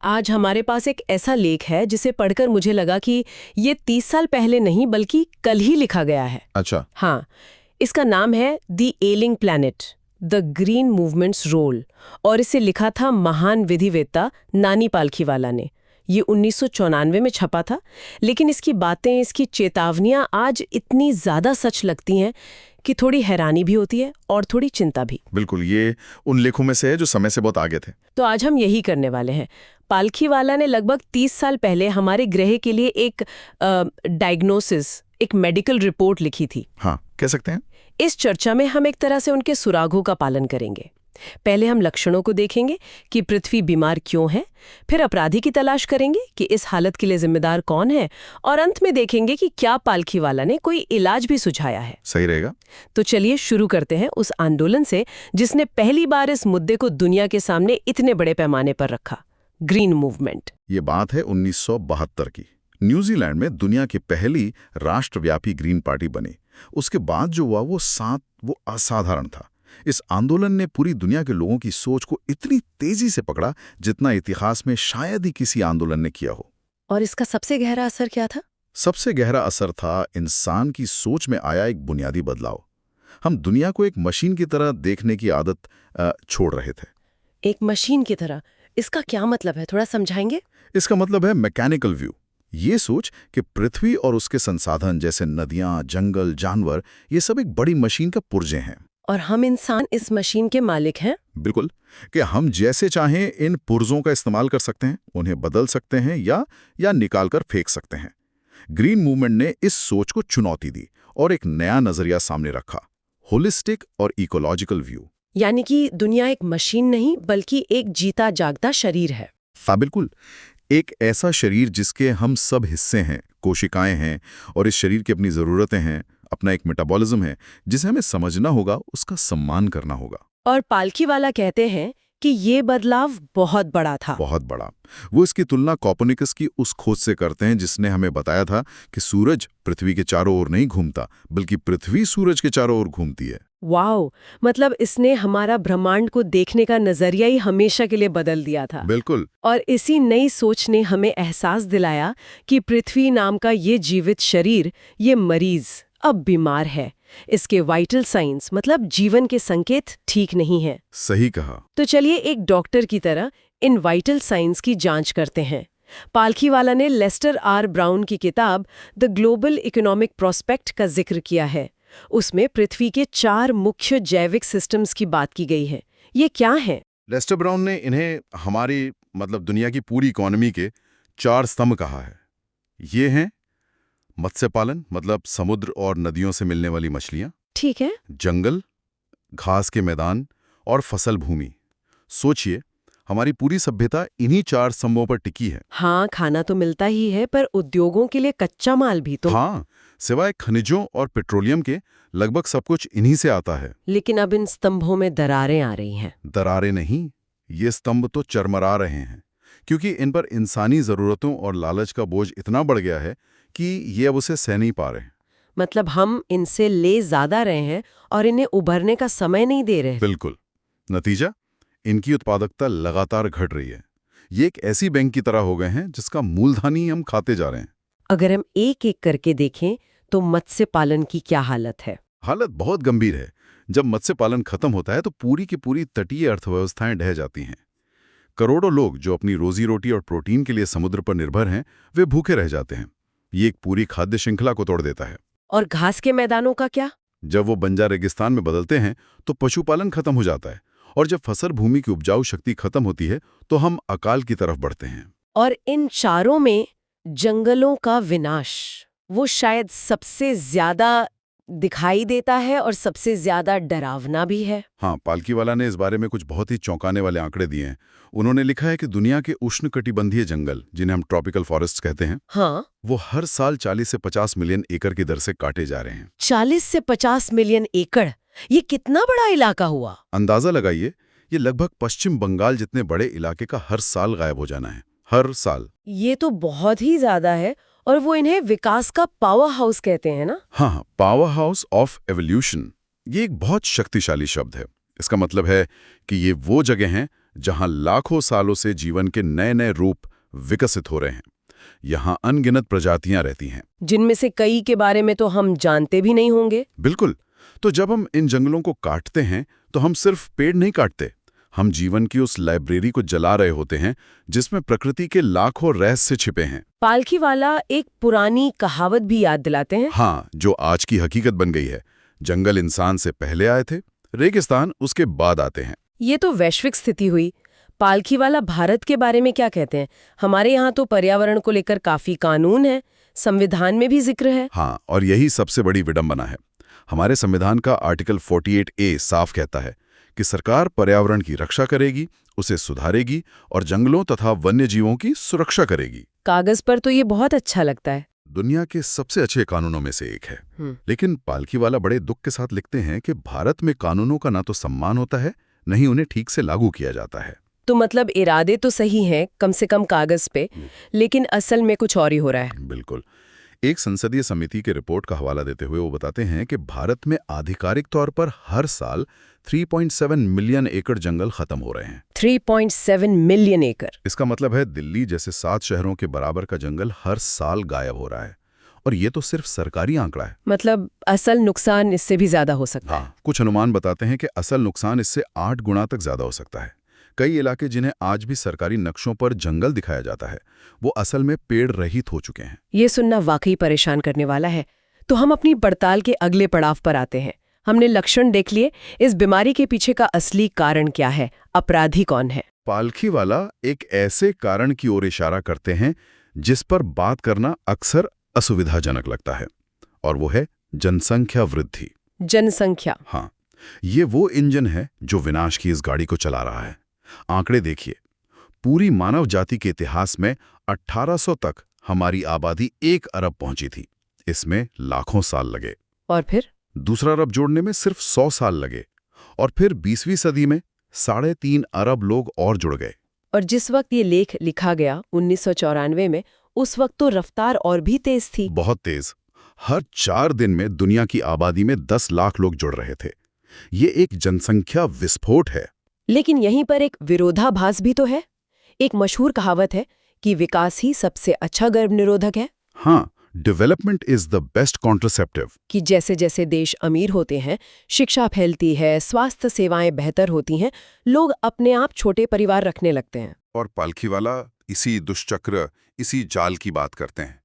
आज हमारे पास एक ऐसा लेख है जिसे पढ़कर मुझे लगा कि ये 30 साल पहले नहीं बल्कि कल ही लिखा गया है। अच्छा। हाँ, इसका नाम है the ailing planet, the green movement's role, और इसे लिखा था महान विधिवेत्ता नानी पालखीवाला ने। ये 1994 में छपा था, लेकिन इसकी बातें, इसकी चेतावनियां आज इतनी ज्यादा सच लगती हैं कि थोड़ी हैरानी भी होती है और थोड़ी चिंता भी। बिल्कुल, ये उन लेखों में से है जो समय से बहुत आगे थे। तो आज हम यही करने वाले हैं। पालखीवाला ने लगभग 30 साल पहले हमारे ग्रह के लिए एक डायग्नोसिस, एक मेडिकल रिपोर्ट लिखी थी। हाँ, कह सकते हैं। इस चर्चा में हम एक तरह से उनके सुरागों का पालन करेंगे। पहले हम लक्षणों को देखेंगे कि पृथ्वी बीमार क्यों है, फिर अपराधी की तलाश करेंगे कि इस हालत के लिए जिम्मेदार कौन है, और अंत में देखेंगे कि क्या पालखीवाला ने कोई इलाज भी सुझाया है। सही रहेगा। तो चलिए शुरू करते हैं उस आंदोलन से जिसने पहली बार इस मुद्दे को दुनिया के सामने इतने बड़े पैमाने पर रखा, ग्रीन मूवमेंट। ये बात है 1972 की। न्यूजीलैंड में दुनिया की पहली राष्ट्रव्यापी ग्रीन पार्टी बनी। उसके बाद जो हुआ वो असाधारण था। इस आंदोलन ने पूरी दुनिया के लोगों की सोच को इतनी तेजी से पकड़ा जितना इतिहास में शायद ही किसी आंदोलन ने किया हो। और इसका सबसे गहरा असर क्या था? सबसे गहरा असर था इंसान की सोच में आया एक बुनियादी बदलाव। हम दुनिया को एक मशीन की तरह देखने की आदत छोड़ रहे थे। एक मशीन की तरह? इसका क्या मतलब है, थोड़ा समझाएंगे? इसका मतलब है मैकेनिकल व्यू। ये सोच कि पृथ्वी और उसके संसाधन जैसे नदियां, जंगल, जानवर, ये सब एक बड़ी मशीन का पुर्जे हैं। और हम इंसान इस मशीन के मालिक हैं? बिल्कुल, कि हम जैसे चाहें इन पुर्जों का इस्तेमाल कर सकते हैं, उन्हें बदल सकते हैं या निकाल कर फेंक सकते हैं। ग्रीन मूवमेंट ने इस सोच को चुनौती दी और एक नया नजरिया सामने रखा, होलिस्टिक और इकोलॉजिकल व्यू। यानी कि दुनिया एक मशीन नहीं बल्कि एक जीता जागता शरीर है। हाँ बिल्कुल, एक ऐसा शरीर जिसके हम सब हिस्से हैं, कोशिकाएं हैं, और इस शरीर की अपनी ज़रूरतें हैं, अपना एक मेटाबॉलिज्म है जिसे हमें समझना होगा, उसका सम्मान करना होगा। और पालखीवाला कहते हैं कि ये बदलाव बहुत बड़ा था। बहुत बड़ा। वो इसकी तुलना कोपर्निकस की उस खोज से करते हैं जिसने हमें बताया था कि सूरज पृथ्वी के चारों ओर नहीं घूमता, बल्कि पृथ्वी सूरज के चारों ओर घूमती है। वाओ, मतलब इसने हमारा ब्रह्मांड को देखने का नजरिया ही हमेशा के लिए बदल दिया था। बिल्कुल। और इसी नई सोच ने हमें एहसास दिलाया कि पृथ्वी नाम का ये जीवित शरीर, ये मरीज, अब बीमार है। इसके वाइटल साइंस, मतलब जीवन के संकेत, ठीक नहीं है। सही कहा। तो चलिए एक डॉक्टर की तरह इन वाइटल साइंस की जांच करते हैं। पालखीवाला ने लेस्टर आर ब्राउन की किताब द ग्लोबल इकोनॉमिक प्रोस्पेक्ट का जिक्र किया है। उसमें पृथ्वी के 4 मुख्य जैविक सिस्टम्स की बात की गई है। ये क्या है? लेस्टर ब्राउन ने इन्हें हमारी दुनिया की पूरी इकोनॉमी के 4 स्तंभ कहा है। ये हैं मत्स्य पालन, मतलब समुद्र और नदियों से मिलने वाली मछलियां। ठीक है। जंगल, घास के मैदान और फसल भूमि। सोचिए, हमारी पूरी सभ्यता इन्हीं 4 स्तंभों पर टिकी है। हाँ, खाना तो मिलता ही है, पर उद्योगों के लिए कच्चा माल भी तो। हाँ, सिवाय खनिजों और पेट्रोलियम के लगभग सब कुछ इन्हीं से आता है। लेकिन अब इन स्तंभों में दरारें आ रही हैं। दरारें नहीं, ये स्तंभ तो चरमरा रहे हैं, क्योंकि इन पर इंसानी जरूरतों और लालच का बोझ इतना बढ़ गया है कि ये अब उसे सह नहीं पा रहे। मतलब हम इनसे ले ज्यादा रहे हैं और इन्हें उभरने का समय नहीं दे रहे। बिल्कुल। नतीजा, इनकी उत्पादकता लगातार घट रही है। ये एक ऐसी बैंक की तरह हो गए हैं जिसका मूलधन ही हम खाते जा रहे हैं। अगर हम एक एक करके देखें तो मत्स्य पालन की क्या हालत है? हालत बहुत गंभीर है। जब मत्स्य पालन खत्म होता है तो पूरी की पूरी तटीय अर्थव्यवस्थाएं ढह जाती हैं। करोड़ों लोग जो अपनी रोजी रोटी और प्रोटीन के लिए समुद्र पर निर्भर हैं, वे भूखे रह जाते हैं। ये एक पूरी खाद्य श्रृंखला को तोड़ देता है। और घास के मैदानों का क्या? जब वो बंजर रेगिस्तान में बदलते हैं तो पशुपालन खत्म हो जाता है, और जब फसल भूमि की उपजाऊ शक्ति खत्म होती है तो हम अकाल की तरफ बढ़ते हैं। और इन चारों में जंगलों का विनाश, वो शायद सबसे ज्यादा दिखाई देता है और सबसे ज्यादा डरावना भी है। हाँ, पालखीवाला ने इस बारे में कुछ बहुत ही चौंकाने वाले आंकड़े दिए हैं। उन्होंने लिखा है कि दुनिया के उष्णकटिबंधीय जंगल, जिन्हें हम ट्रॉपिकल फॉरेस्ट कहते हैं, हाँ, वो हर साल 40 से 50 मिलियन एकड़ की दर से काटे जा रहे हैं। 40 से 50 मिलियन एकड़, ये कितना बड़ा इलाका हुआ? अंदाजा लगाइए, ये लगभग पश्चिम बंगाल जितने बड़े इलाके का हर साल गायब हो जाना है। हर साल। ये तो बहुत ही ज्यादा है। और वो इन्हें विकास का पावर हाउस कहते हैं ना? हाँ, पावर हाउस ऑफ एवोल्यूशन। ये एक बहुत शक्तिशाली शब्द है। इसका मतलब है कि ये वो जगह हैं जहां लाखों सालों से जीवन के नए नए रूप विकसित हो रहे हैं। यहाँ अनगिनत प्रजातियां रहती हैं। जिनमें से कई के बारे में तो हम जानते भी नहीं होंगे। बिल्कुल। तो जब हम इन जंगलों को काटते हैं तो हम सिर्फ पेड़ नहीं काटते, हम जीवन की उस लाइब्रेरी को जला रहे होते हैं जिसमें प्रकृति के लाखों रहस्य छिपे हैं। पालखीवाला एक पुरानी कहावत भी याद दिलाते हैं। हाँ, जो आज की हकीकत बन गई है। जंगल इंसान से पहले आए थे, रेगिस्तान उसके बाद आते हैं। ये तो वैश्विक स्थिति हुई। पालखीवाला भारत के बारे में क्या कहते हैं? हमारे यहाँ तो पर्यावरण को लेकर काफी कानून है, संविधान में भी जिक्र है। हाँ, और यही सबसे बड़ी विडंबना है। हमारे संविधान का आर्टिकल 48A साफ कहता है कि सरकार पर्यावरण की रक्षा करेगी, उसे सुधारेगी और जंगलों तथा वन्य जीवों की सुरक्षा करेगी। कागज पर तो ये बहुत अच्छा लगता है। दुनिया के सबसे अच्छे कानूनों में से एक है। लेकिन पालखीवाला बड़े दुख के साथ लिखते हैं कि भारत में कानूनों का ना तो सम्मान होता है, न ही उन्हें ठीक से लागू किया जाता है। तो मतलब इरादे तो सही हैं, कम से कम कागज पे, लेकिन असल में कुछ और ही हो रहा है। बिल्कुल। एक संसदीय समिति की रिपोर्ट का हवाला देते हुए वो बताते हैं कि भारत में आधिकारिक तौर पर हर साल 3.7 मिलियन एकड़ जंगल खत्म हो रहे हैं। 3.7 मिलियन एकड़। इसका मतलब है दिल्ली जैसे 7 शहरों के बराबर का जंगल हर साल गायब हो रहा है। और ये तो सिर्फ सरकारी आंकड़ा है। मतलब असल नुकसान इससे भी ज्यादा हो सकता है। कुछ अनुमान बताते हैं कि असल नुकसान इससे 8 गुना तक ज्यादा हो सकता है। कई इलाके जिन्हें आज भी सरकारी नक्शों पर जंगल दिखाया जाता है, वो असल में पेड़ रहित हो चुके हैं। ये सुनना वाकई परेशान करने वाला है। तो हम अपनी पड़ताल के अगले पड़ाव पर आते हैं। हमने लक्षण देख लिए, इस बीमारी के पीछे का असली कारण क्या है, अपराधी कौन है? पालखीवाला एक ऐसे कारण की ओर इशारा करते हैं जिस पर बात करना अक्सर असुविधाजनक लगता है, और वो है जनसंख्या वृद्धि। जनसंख्या? हाँ, ये वो इंजन है जो विनाश की इस गाड़ी को चला रहा है। आंकड़े देखिए, पूरी मानव जाति के इतिहास में 1800 तक हमारी आबादी 1 अरब पहुंची थी। इसमें लाखों साल लगे। और फिर दूसरा अरब जोड़ने में सिर्फ 100 साल लगे। और फिर 20वीं सदी में 3.5 अरब लोग और जुड़ गए। और जिस वक्त ये लेख लिखा गया 1994 में, उस वक्त तो रफ्तार और भी तेज थी। बहुत तेज। हर 4 दिन में दुनिया की आबादी में 10 लाख लोग जुड़ रहे थे। ये एक जनसंख्या विस्फोट है। लेकिन यहीं पर एक विरोधाभास भी तो है। एक मशहूर कहावत है कि विकास ही सबसे अच्छा गर्भ निरोधक है। हाँ, development is the best contraceptive. कि जैसे जैसे देश अमीर होते हैं, शिक्षा फैलती है, स्वास्थ्य सेवाएं बेहतर होती हैं, लोग अपने आप छोटे परिवार रखने लगते हैं। और पालखीवाला इसी दुष्चक्र, इसी जाल की बात करते हैं।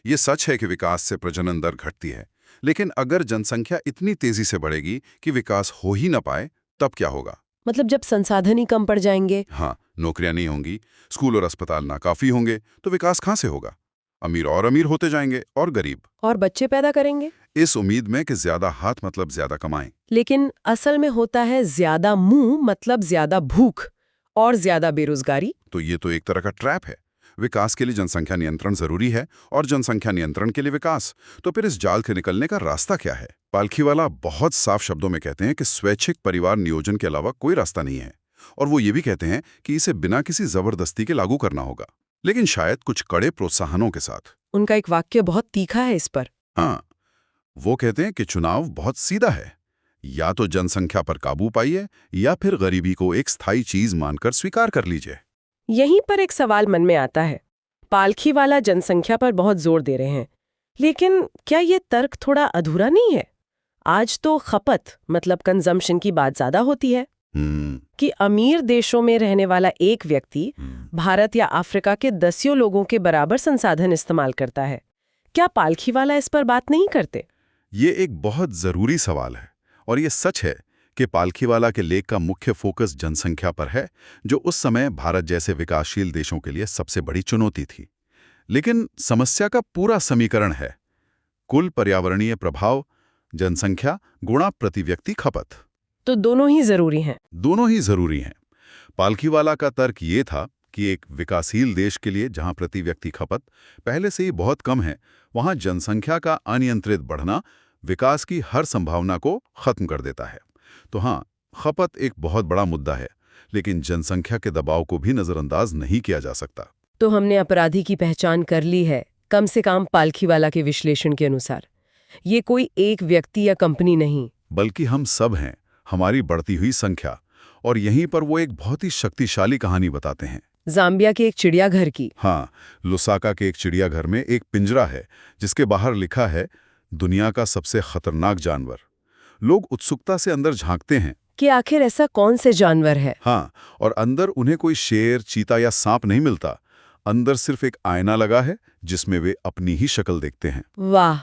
ये सच है कि विकास से प्रजनन दर घटती है, लेकिन अगर जनसंख्या इतनी तेजी से बढ़ेगी कि विकास हो ही न पाए, तब क्या होगा? मतलब जब संसाधन ही कम पड़ जाएंगे। हाँ, नौकरियां नहीं होंगी, स्कूल और अस्पताल नाकाफी होंगे, तो विकास कहाँ से होगा? अमीर और अमीर होते जाएंगे और गरीब। और बच्चे पैदा करेंगे इस उम्मीद में कि ज्यादा हाथ मतलब ज्यादा कमाएं। लेकिन असल में होता है ज्यादा मुंह मतलब ज्यादा भूख और ज्यादा बेरोजगारी। तो ये तो एक तरह का ट्रैप है। विकास के लिए जनसंख्या नियंत्रण जरूरी है और जनसंख्या नियंत्रण के लिए विकास। तो फिर इस जाल से निकलने का रास्ता क्या है? पालखीवाला बहुत साफ शब्दों में कहते हैं कि स्वैच्छिक परिवार नियोजन के अलावा कोई रास्ता नहीं है। और वो ये भी कहते हैं कि इसे बिना किसी जबरदस्ती के लागू करना होगा, लेकिन शायद कुछ कड़े प्रोत्साहनों के साथ। उनका एक वाक्य बहुत तीखा है इस पर। हाँ, वो कहते हैं कि चुनाव बहुत सीधा है, या तो जनसंख्या पर काबू पाइए या फिर गरीबी को एक स्थायी चीज मानकर स्वीकार कर लीजिए। यहीं पर एक सवाल मन में आता है। पालखीवाला जनसंख्या पर बहुत जोर दे रहे हैं, लेकिन क्या ये तर्क थोड़ा अधूरा नहीं है? आज तो खपत मतलब कंजम्पशन की बात ज्यादा होती है कि अमीर देशों में रहने वाला एक व्यक्ति भारत या अफ्रीका के 10 लोगों के बराबर संसाधन इस्तेमाल करता है। क्या पालखीवाला इस पर बात नहीं करते? ये एक बहुत जरूरी सवाल है, और ये सच है कि पालखीवाला के लेख का मुख्य फोकस जनसंख्या पर है, जो उस समय भारत जैसे विकासशील देशों के लिए सबसे बड़ी चुनौती थी। लेकिन समस्या का पूरा समीकरण है कुल पर्यावरणीय प्रभाव, जनसंख्या गुणा प्रति व्यक्ति खपत। तो दोनों ही जरूरी हैं। दोनों ही जरूरी हैं। पालखीवाला का तर्क ये था कि एक विकासशील देश के लिए जहां प्रति व्यक्ति खपत पहले से ही बहुत कम है, वहां जनसंख्या का अनियंत्रित बढ़ना विकास की हर संभावना को खत्म कर देता है। तो हाँ, खपत एक बहुत बड़ा मुद्दा है, लेकिन जनसंख्या के दबाव को भी नजरअंदाज नहीं किया जा सकता। तो हमने अपराधी की पहचान कर ली है, कम से कम पालखीवाला के विश्लेषण के अनुसार। ये कोई एक व्यक्ति या कंपनी नहीं, बल्कि हम सब हैं। हमारी बढ़ती हुई संख्या। और यहीं पर वो एक बहुत ही शक्तिशाली कहानी बताते हैं। जाम्बिया के एक चिड़ियाघर की। हाँ, लुसाका के एक चिड़ियाघर में एक पिंजरा है जिसके बाहर लिखा है, दुनिया का सबसे खतरनाक जानवर। लोग उत्सुकता से अंदर झांकते हैं कि आखिर ऐसा कौन से जानवर है। हाँ, और अंदर उन्हें कोई शेर, चीता या सांप नहीं मिलता। अंदर सिर्फ एक आईना लगा है जिसमें वे अपनी ही शक्ल देखते हैं। वाह,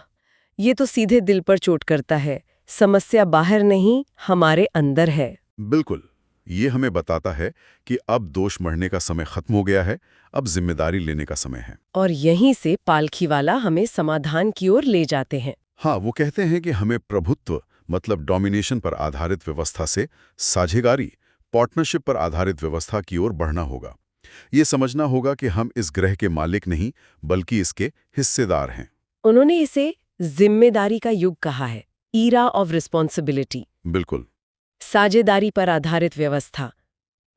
ये तो सीधे दिल पर चोट करता है। समस्या बाहर नहीं, हमारे अंदर है। बिल्कुल, ये हमें बताता है कि अब दोष मढ़ने का समय खत्म हो गया है, अब जिम्मेदारी लेने का समय है। और यहीं से पालखीवाला हमें समाधान की ओर ले जाते हैं। हाँ, वो कहते हैं कि हमें प्रभुत्व मतलब डोमिनेशन पर आधारित व्यवस्था से साझेदारी, पार्टनरशिप पर आधारित व्यवस्था की ओर बढ़ना होगा। ये समझना होगा कि हम इस ग्रह के मालिक नहीं बल्कि इसके हिस्सेदार हैं। उन्होंने इसे जिम्मेदारी का युग कहा है, ईरा ऑफ रिस्पॉन्सिबिलिटी। बिल्कुल। साझेदारी पर आधारित व्यवस्था,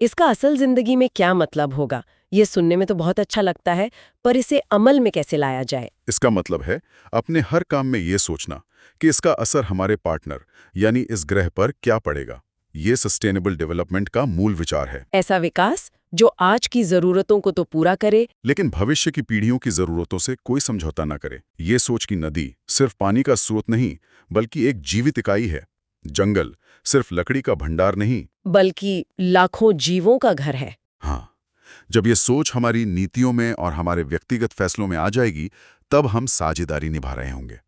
इसका असल जिंदगी में क्या मतलब होगा? ये सुनने में तो बहुत अच्छा लगता है, पर इसे अमल में कैसे लाया जाए? इसका मतलब है अपने हर काम में ये सोचना कि इसका असर हमारे पार्टनर यानी इस ग्रह पर क्या पड़ेगा। ये सस्टेनेबल डेवलपमेंट का मूल विचार है। ऐसा विकास जो आज की जरूरतों को तो पूरा करे, लेकिन भविष्य की पीढ़ियों की जरूरतों से कोई समझौता न करे। ये सोच कि नदी सिर्फ पानी का स्रोत नहीं बल्कि एक जीवित इकाई है, जंगल सिर्फ लकड़ी का भंडार नहीं बल्कि लाखों जीवों का घर है। हाँ, जब ये सोच हमारी नीतियों में और हमारे व्यक्तिगत फैसलों में आ जाएगी, तब हम साझेदारी निभा रहे होंगे।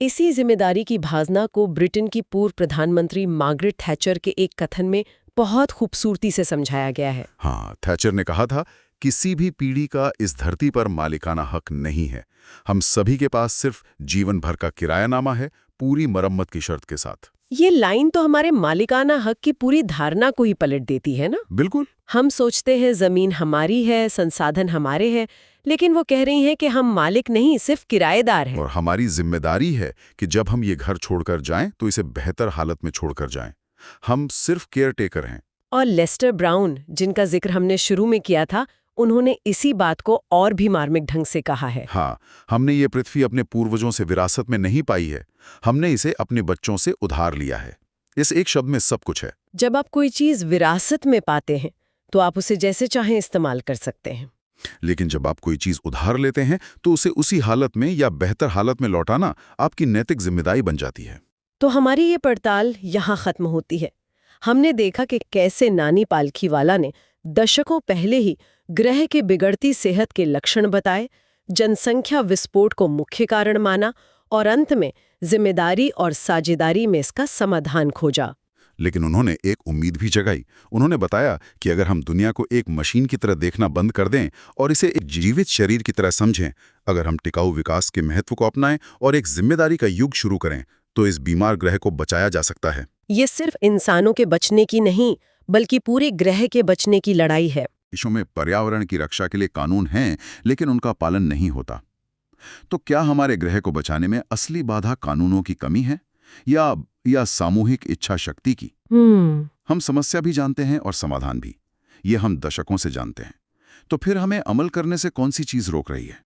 इसी जिम्मेदारी की भावना को ब्रिटेन की पूर्व प्रधानमंत्री मार्गरेट थैचर के एक कथन में बहुत खूबसूरती से समझाया गया है। हाँ, थैचर ने कहा था, किसी भी पीढ़ी का इस धरती पर मालिकाना हक नहीं है। हम सभी के पास सिर्फ जीवन भर का किरायानामा है, पूरी मरम्मत की शर्त के साथ। ये लाइन तो हमारे मालिकाना हक की पूरी धारणा को ही पलट देती है ना। बिल्कुल। हम सोचते हैं जमीन हमारी है, संसाधन हमारे हैं, लेकिन वो कह रही हैं कि हम मालिक नहीं, सिर्फ किराएदार हैं। और हमारी जिम्मेदारी है कि जब हम ये घर छोड़कर जाएं तो इसे बेहतर हालत में छोड़कर जाएं। हम सिर्फ केयर टेकर हैं। और लेस्टर ब्राउन, जिनका जिक्र हमने शुरू में किया था, उन्होंने इसी बात को और भी मार्मिक ढंग से कहा है। हाँ, हमने ये पृथ्वी अपने पूर्वजों से विरासत में नहीं पाई है, हमने इसे अपने बच्चों से उधार लिया है। इस एक शब्द में सब कुछ है। जब आप कोई चीज विरासत में पाते हैं तो आप उसे जैसे चाहें इस्तेमाल कर सकते हैं, लेकिन जब आप कोई चीज उधार लेते हैं तो उसे उसी हालत में या बेहतर हालत में लौटाना आपकी नैतिक जिम्मेदारी बन जाती है। तो हमारी ये पड़ताल यहाँ खत्म होती है। हमने देखा कि कैसे नानी पालखीवाला ने दशकों पहले ही ग्रह के बिगड़ती सेहत के लक्षण बताए, जनसंख्या विस्फोट को मुख्य कारण माना और अंत में जिम्मेदारी और साझेदारी में इसका समाधान खोजा। लेकिन उन्होंने एक उम्मीद भी जगाई। उन्होंने बताया कि अगर हम दुनिया को एक मशीन की तरह देखना बंद कर दें और इसे एक जीवित शरीर की तरह समझें, अगर हम टिकाऊ विकास के महत्व को अपनाएं और एक जिम्मेदारी का युग शुरू करें, तो इस बीमार ग्रह को बचाया जा सकता है। ये सिर्फ इंसानों के बचने की नहीं, बल्कि पूरे ग्रह के बचने की लड़ाई है। देशों में पर्यावरण की रक्षा के लिए कानून हैं, लेकिन उनका पालन नहीं होता। तो क्या हमारे ग्रह को बचाने में असली बाधा कानूनों की कमी है या सामूहिक इच्छा शक्ति की? हम समस्या भी जानते हैं और समाधान भी। ये हम दशकों से जानते हैं। तो फिर हमें अमल करने से कौन सी चीज रोक रही है?